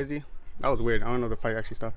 Crazy. That was weird. I don't know the fight actually stopped.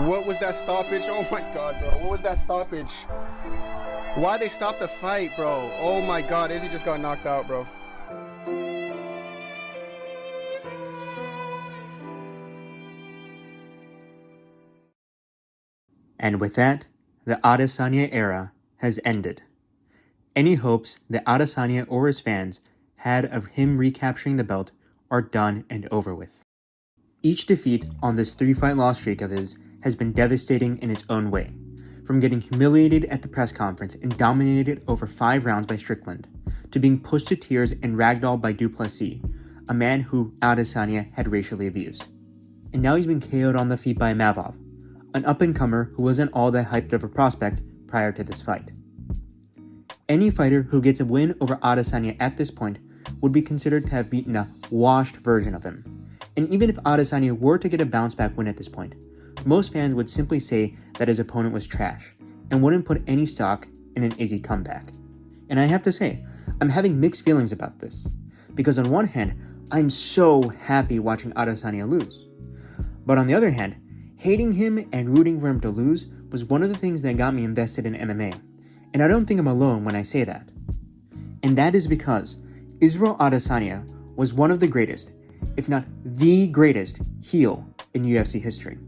What was that stoppage? Oh my god, bro. What was that stoppage? Why they stopped the fight, bro? Oh my god, Izzy just got knocked out, bro. And with that, the Adesanya era has ended. Any hopes that Adesanya or his fans had of him recapturing the belt are done and over with. Each defeat on this 3-fight loss streak of his has been devastating in its own way, from getting humiliated at the press conference and dominated over 5 rounds by Strickland, to being pushed to tears and ragdolled by Du Plessis, a man who Adesanya had racially abused. And now he's been KO'd on the feet by Mavov, an up-and-comer who wasn't all that hyped of a prospect prior to this fight. Any fighter who gets a win over Adesanya at this point would be considered to have beaten a washed version of him. And even if Adesanya were to get a bounce-back win at this point, most fans would simply say that his opponent was trash, and wouldn't put any stock in an Izzy comeback. And I have to say, I'm having mixed feelings about this, because on one hand, I'm so happy watching Adesanya lose. But on the other hand, hating him and rooting for him to lose was one of the things that got me invested in MMA, and I don't think I'm alone when I say that. And that is because Israel Adesanya was one of the greatest, if not the greatest, heel in UFC history.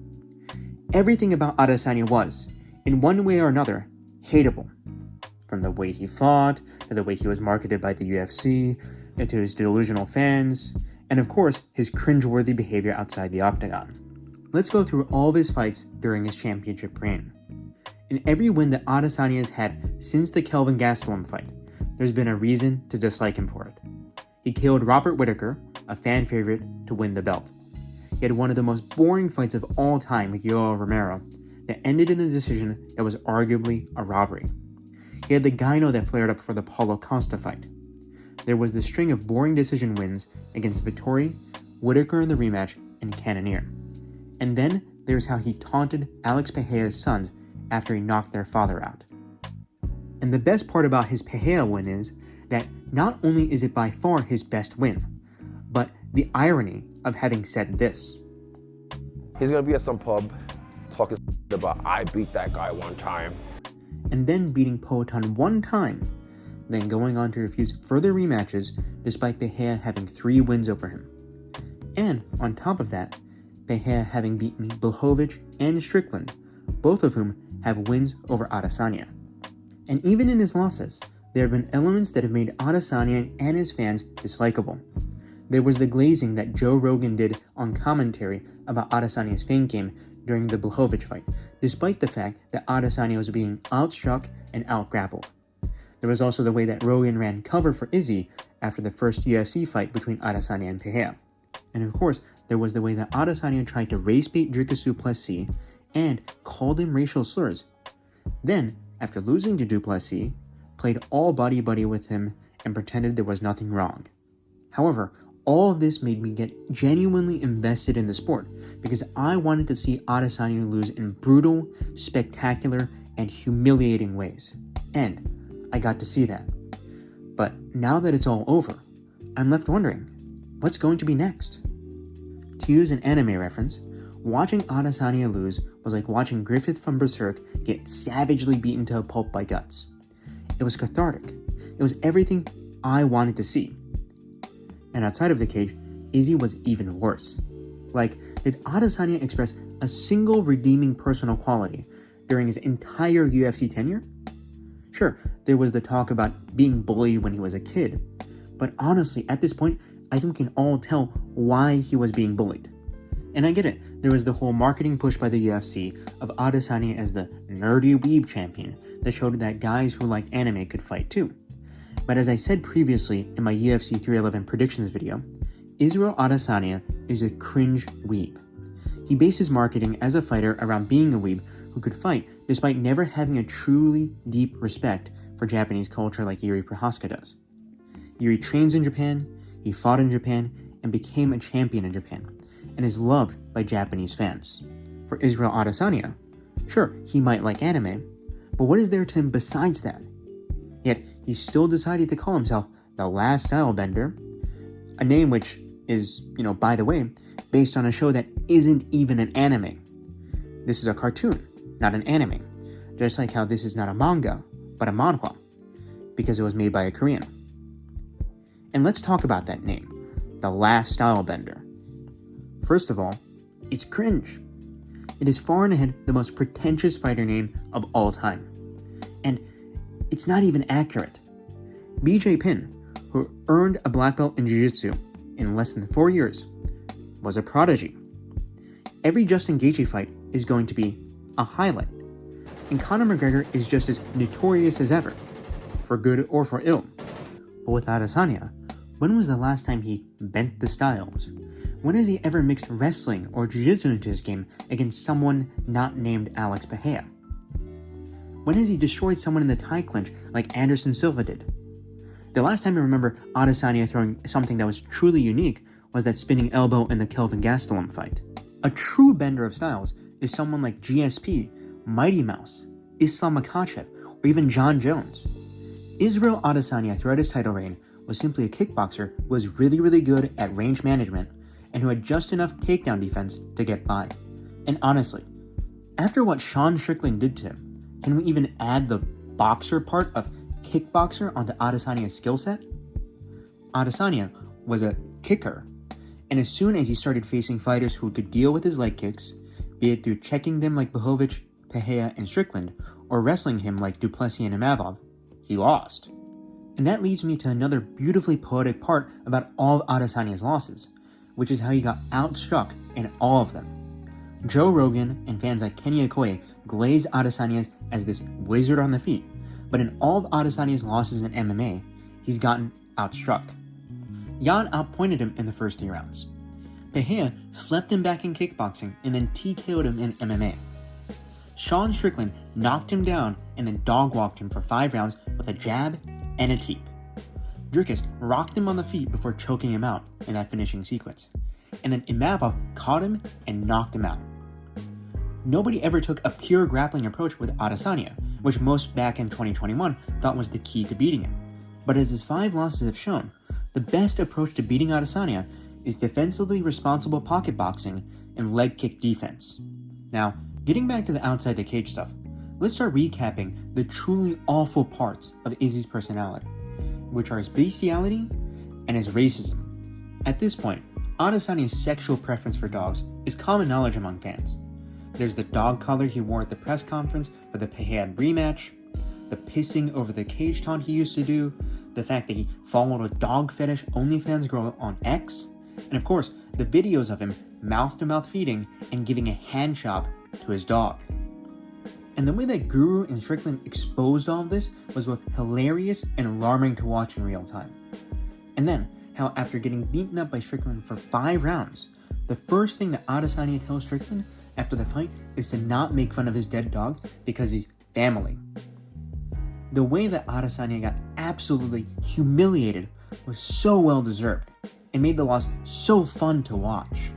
Everything about Adesanya was, in one way or another, hateable. From the way he fought, to the way he was marketed by the UFC, to his delusional fans, and of course, his cringeworthy behavior outside the octagon. Let's go through all of his fights during his championship reign. In every win that Adesanya has had since the Kelvin Gastelum fight, there's been a reason to dislike him for it. He killed Robert Whittaker, a fan favorite, to win the belt. He had one of the most boring fights of all time with Yoel Romero that ended in a decision that was arguably a robbery. He had the gyno that flared up for the Paulo Costa fight. There was the string of boring decision wins against Vettori, Whittaker in the rematch, and Cannonier. And then there's how he taunted Alex Pereira's sons after he knocked their father out. And the best part about his Pereira win is that not only is it by far his best win, but the irony of having said this. He's gonna be at some pub talking about, I beat that guy one time. And then beating Poatan one time, then going on to refuse further rematches despite Pereira having 3 wins over him. And on top of that, Pereira having beaten Blachowicz and Strickland, both of whom have wins over Adesanya. And even in his losses, there have been elements that have made Adesanya and his fans dislikable. There was the glazing that Joe Rogan did on commentary about Adesanya's feint game during the Blachowicz fight, despite the fact that Adesanya was being outstruck and outgrappled. There was also the way that Rogan ran cover for Izzy after the first UFC fight between Adesanya and Pereira. And of course, there was the way that Adesanya tried to race bait Dricus Du Plessis and called him racial slurs. Then, after losing to Du Plessis, played all buddy-buddy with him and pretended there was nothing wrong. However, all of this made me get genuinely invested in the sport because I wanted to see Adesanya lose in brutal, spectacular, and humiliating ways. And I got to see that. But now that it's all over, I'm left wondering, what's going to be next? To use an anime reference, watching Adesanya lose was like watching Griffith from Berserk get savagely beaten to a pulp by Guts. It was cathartic. It was everything I wanted to see. And outside of the cage, Izzy was even worse. Like, did Adesanya express a single redeeming personal quality during his entire UFC tenure? Sure, there was the talk about being bullied when he was a kid, but honestly, at this point, I think we can all tell why he was being bullied. And I get it, there was the whole marketing push by the UFC of Adesanya as the nerdy weeb champion that showed that guys who liked anime could fight too. But as I said previously in my UFC 311 predictions video, Israel Adesanya is a cringe weeb. He based his marketing as a fighter around being a weeb who could fight despite never having a truly deep respect for Japanese culture like Yuri Prohaska does. Yuri trains in Japan, he fought in Japan, and became a champion in Japan, and is loved by Japanese fans. For Israel Adesanya, sure, he might like anime, but what is there to him besides that? Yet he still decided to call himself the Last Stylebender, a name which is, by the way, based on a show that isn't even an anime. This is a cartoon, not an anime, just like how this is not a manga, but a manhwa, because it was made by a Korean. And let's talk about that name, the Last Stylebender. First of all, it's cringe. It is far and ahead the most pretentious fighter name of all time. And it's not even accurate. BJ Penn, who earned a black belt in Jiu-Jitsu in less than 4 years, was a prodigy. Every Justin Gaethje fight is going to be a highlight. And Conor McGregor is just as notorious as ever, for good or for ill. But with Adesanya, when was the last time he bent the styles? When has he ever mixed wrestling or jiu-jitsu into his game against someone not named Alex Pereira? When has he destroyed someone in the tie clinch like Anderson Silva did? The last time I remember Adesanya throwing something that was truly unique was that spinning elbow in the Kelvin Gastelum fight. A true bender of styles is someone like GSP, Mighty Mouse, Islam Makhachev, or even John Jones. Israel Adesanya throughout his title reign was simply a kickboxer who was really good at range management and who had just enough takedown defense to get by. And honestly, after what Sean Strickland did to him, can we even add the boxer part of kickboxer onto Adesanya's skill set? Adesanya was a kicker, and as soon as he started facing fighters who could deal with his leg kicks, be it through checking them like Blachowicz, Pereira, and Strickland, or wrestling him like Duplessis and Imavov, he lost. And that leads me to another beautifully poetic part about all of Adesanya's losses, which is how he got outstruck in all of them. Joe Rogan and fans like Kenny Okoye glaze Adesanya as this wizard on the feet, but in all of Adesanya's losses in MMA, he's gotten outstruck. Jan outpointed him in the first 3 rounds. Pereira slept him back in kickboxing and then TKO'd him in MMA. Sean Strickland knocked him down and then dog-walked him for 5 rounds with a jab and a teep. Dricus rocked him on the feet before choking him out in that finishing sequence. And then Imavov caught him and knocked him out. Nobody ever took a pure grappling approach with Adesanya, which most back in 2021 thought was the key to beating him. But as his 5 losses have shown, the best approach to beating Adesanya is defensively responsible pocket boxing and leg kick defense. Now, getting back to the outside the cage stuff, let's start recapping the truly awful parts of Izzy's personality, which are his bestiality and his racism. At this point, Adesanya's sexual preference for dogs is common knowledge among fans. There's the dog collar he wore at the press conference for the Pereira rematch, the pissing over the cage taunt he used to do, the fact that he followed a dog fetish OnlyFans girl on X, and of course, the videos of him mouth-to-mouth feeding and giving a hand job to his dog. And the way that Guru and Strickland exposed all of this was both hilarious and alarming to watch in real time. And then, how after getting beaten up by Strickland for 5 rounds, the first thing that Adesanya tells Strickland after the fight is to not make fun of his dead dog because he's family. The way that Adesanya got absolutely humiliated was so well deserved. It made the loss so fun to watch.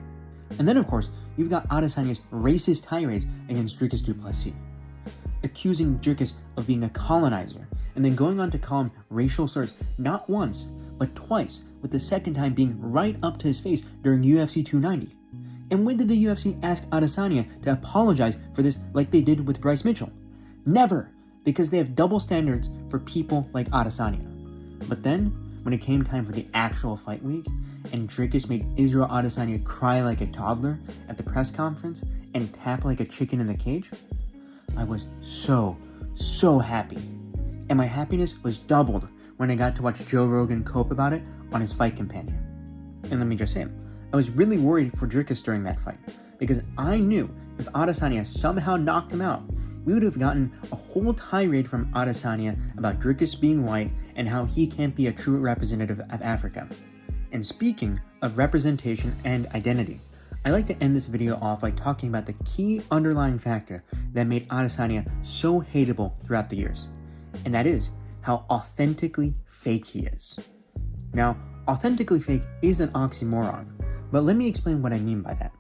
And then of course, you've got Adesanya's racist tirades against Dricus Duplessis, accusing Dricus of being a colonizer, and then going on to call him racial slurs not once, but twice, with the second time being right up to his face during UFC 290. And when did the UFC ask Adesanya to apologize for this like they did with Bryce Mitchell? Never, because they have double standards for people like Adesanya. But then, when it came time for the actual fight week, and Dricus made Israel Adesanya cry like a toddler at the press conference and tap like a chicken in the cage, I was so happy. And my happiness was doubled when I got to watch Joe Rogan cope about it on his Fight Companion. And let me just say, I was really worried for Dricus during that fight, because I knew if Adesanya somehow knocked him out, we would have gotten a whole tirade from Adesanya about Dricus being white and how he can't be a true representative of Africa. And speaking of representation and identity, I like to end this video off by talking about the key underlying factor that made Adesanya so hateable throughout the years, and that is how authentically fake he is. Now, authentically fake is an oxymoron, but let me explain what I mean by that.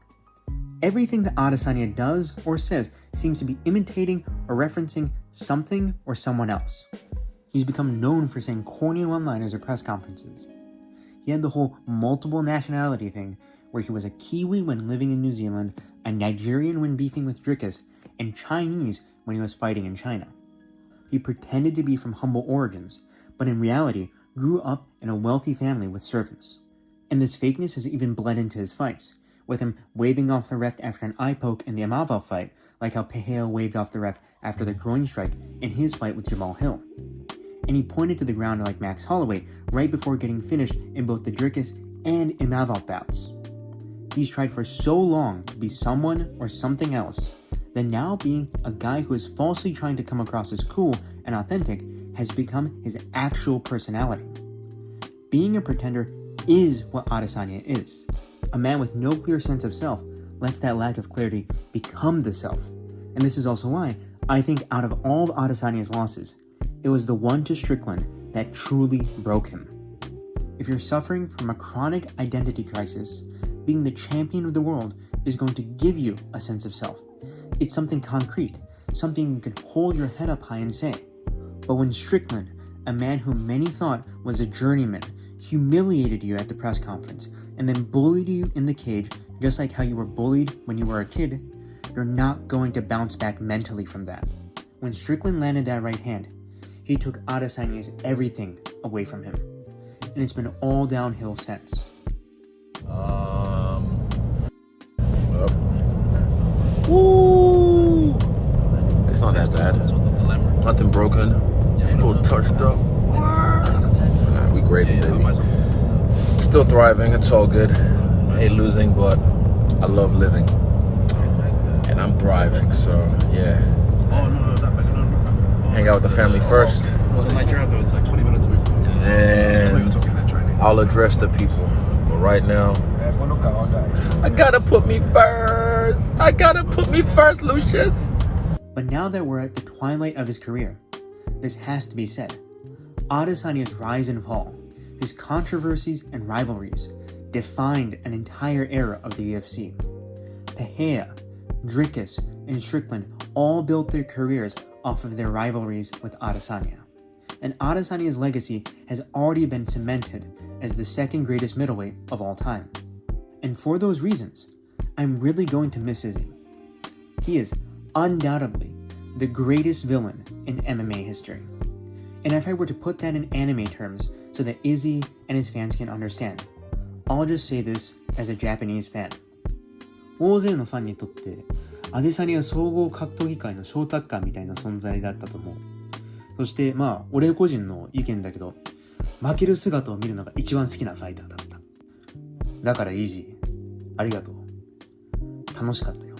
Everything that Adesanya does or says seems to be imitating or referencing something or someone else. He's become known for saying corny one-liners at press conferences. He had the whole multiple nationality thing, where he was a Kiwi when living in New Zealand, a Nigerian when beefing with Dricus, and Chinese when he was fighting in China. He pretended to be from humble origins, but in reality grew up in a wealthy family with servants. And this fakeness has even bled into his fights, with him waving off the ref after an eye poke in the Imavov fight, like how Pereira waved off the ref after the groin strike in his fight with Jamal Hill. And he pointed to the ground like Max Holloway right before getting finished in both the Dricus and Imavov bouts. He's tried for so long to be someone or something else, that now being a guy who is falsely trying to come across as cool and authentic has become his actual personality. Being a pretender is what Adesanya is. A man with no clear sense of self lets that lack of clarity become the self. And this is also why I think out of all of Adesanya's losses, it was the one to Strickland that truly broke him. If you're suffering from a chronic identity crisis, being the champion of the world is going to give you a sense of self. It's something concrete, something you can hold your head up high and say. But when Strickland, a man whom many thought was a journeyman, humiliated you at the press conference and then bullied you in the cage just like how you were bullied when you were a kid, you're not going to bounce back mentally from that. When Strickland landed that right hand, he took Adesanya's everything away from him. And it's been all downhill since. Woo! It's not that bad. Nothing broken. A little touched up. Nah, we graded, baby. Still thriving. It's all good. I hate losing, but I love living. And I'm thriving, so yeah. Hang out with the family first. And I'll address the people. But right now, I gotta put me first. I gotta put me first, Lucius. But now that we're at the twilight of his career, this has to be said. Adesanya's rise and fall, his controversies and rivalries, defined an entire era of the UFC. Pereira, Dricus, and Strickland all built their careers off of their rivalries with Adesanya. And Adesanya's legacy has already been cemented as the second greatest middleweight of all time. And for those reasons, I'm really going to miss Izzy. He is undoubtedly the greatest villain in MMA history. And if I were to put that in anime terms so that Izzy and his fans can understand, I'll just say this as a Japanese fan. 大勢のファンにとってアデサニア総合格闘技界のショータッカーみたいな存在だったと思う。そして俺個人の意見だけど、負ける姿を見るのが一番好きなファイターだった。だからイージー、ありがとう。楽しかったよ。